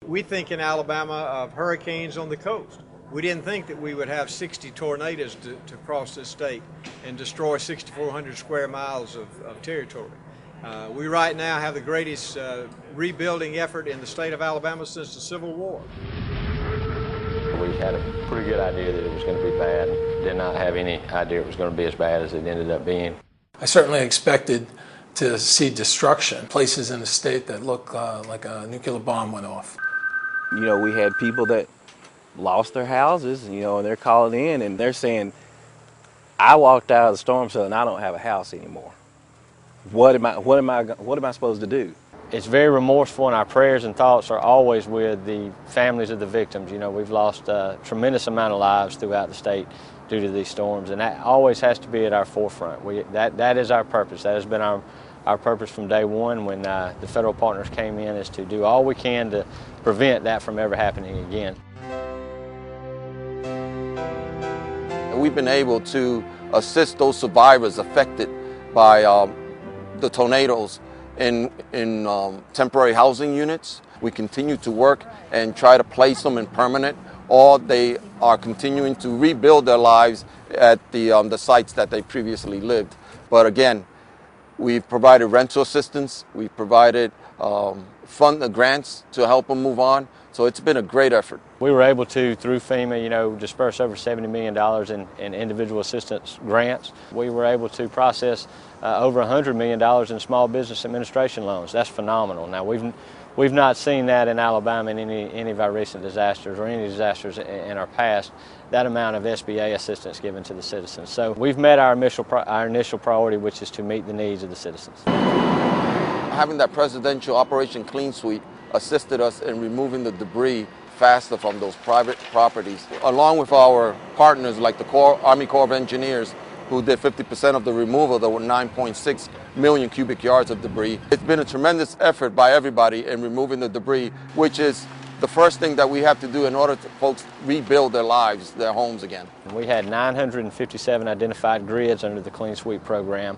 We think in Alabama of hurricanes on the coast. We didn't think that we would have 60 tornadoes to cross this state and destroy 6,400 square miles of territory. We right now have the greatest rebuilding effort in the state of Alabama since the Civil War. We had a pretty good idea that it was going to be bad. Did not have any idea it was going to be as bad as it ended up being. I certainly expected to see destruction, places in the state that look like a nuclear bomb went off. You know, we had people that lost their houses, you know, and they're calling in and they're saying, I walked out of the storm cell and I don't have a house anymore. What am I supposed to do? It's very remorseful, and our prayers and thoughts are always with the families of the victims. You know, we've lost a tremendous amount of lives throughout the state due to these storms, and that always has to be at our forefront. That is our purpose. That has been our purpose from day one when the federal partners came in, is to do all we can to prevent that from ever happening again. We've been able to assist those survivors affected by the tornadoes in temporary housing units. We continue to work and try to place them in permanent, or they are continuing to rebuild their lives at the sites that they previously lived. But again, we've provided rental assistance, we've provided grants to help them move on. So it's been a great effort. We were able to, through FEMA, you know, disperse over $70 million in individual assistance grants. We were able to process over $100 million in small business administration loans. That's phenomenal. Now, we've not seen that in Alabama in any of our recent disasters or any disasters in our past, that amount of SBA assistance given to the citizens. So we've met our initial priority, which is to meet the needs of the citizens. Having that presidential Operation Clean Sweep assisted us in removing the debris faster from those private properties, along with our partners like the Army Corps of Engineers, who did 50% of the removal. There were 9.6 million cubic yards of debris. It's been a tremendous effort by everybody in removing the debris, which is the first thing that we have to do in order to folks rebuild their lives, their homes again. We had 957 identified grids under the Clean Sweep program,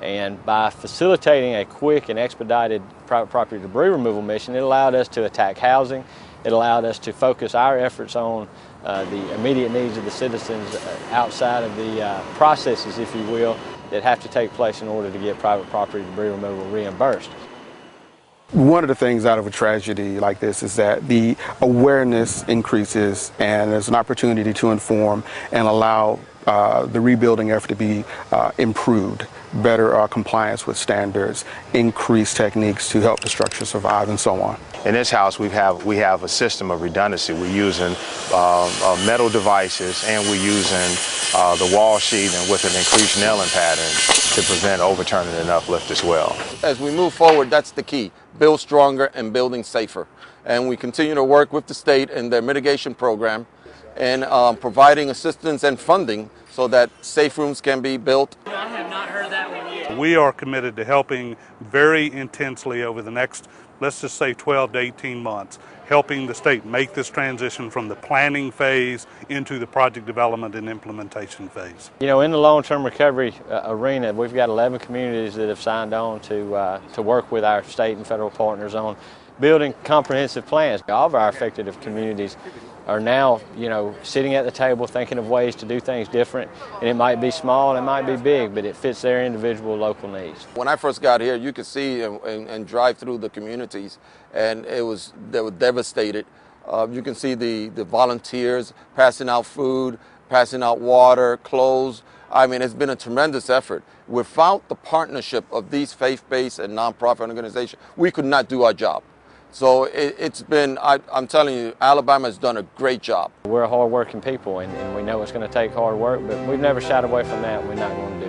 and by facilitating a quick and expedited private property debris removal mission, it allowed us to attack housing. It allowed us to focus our efforts on the immediate needs of the citizens outside of the processes, if you will, that have to take place in order to get private property debris removal reimbursed. One of the things out of a tragedy like this is that the awareness increases, and there's an opportunity to inform and allow the rebuilding effort to be improved, better compliance with standards, increased techniques to help the structure survive, and so on. In this house, we have a system of redundancy. We're using metal devices, and we're using the wall sheathing with an increased nailing pattern to prevent overturning and uplift as well. As we move forward, that's the key. Build stronger and building safer. And we continue to work with the state and their mitigation program and providing assistance and funding so that safe rooms can be built. I have not heard that one yet. We are committed to helping very intensely over the next, let's just say 12 to 18 months, helping the state make this transition from the planning phase into the project development and implementation phase. You know, in the long-term recovery arena, we've got 11 communities that have signed on to work with our state and federal partners on building comprehensive plans. All of our affected communities are now, you know, sitting at the table thinking of ways to do things different, and it might be small and it might be big, but it fits their individual local needs. When I first got here, you could see and drive through the communities, and they were devastated. You can see the volunteers passing out food, passing out water, clothes. I mean, it's been a tremendous effort. Without the partnership of these faith-based and nonprofit organizations, we could not do our job. So it's been, I'm telling you, Alabama has done a great job. We're a hard-working people, and we know it's going to take hard work, but we've never shied away from that. We're not going to do it.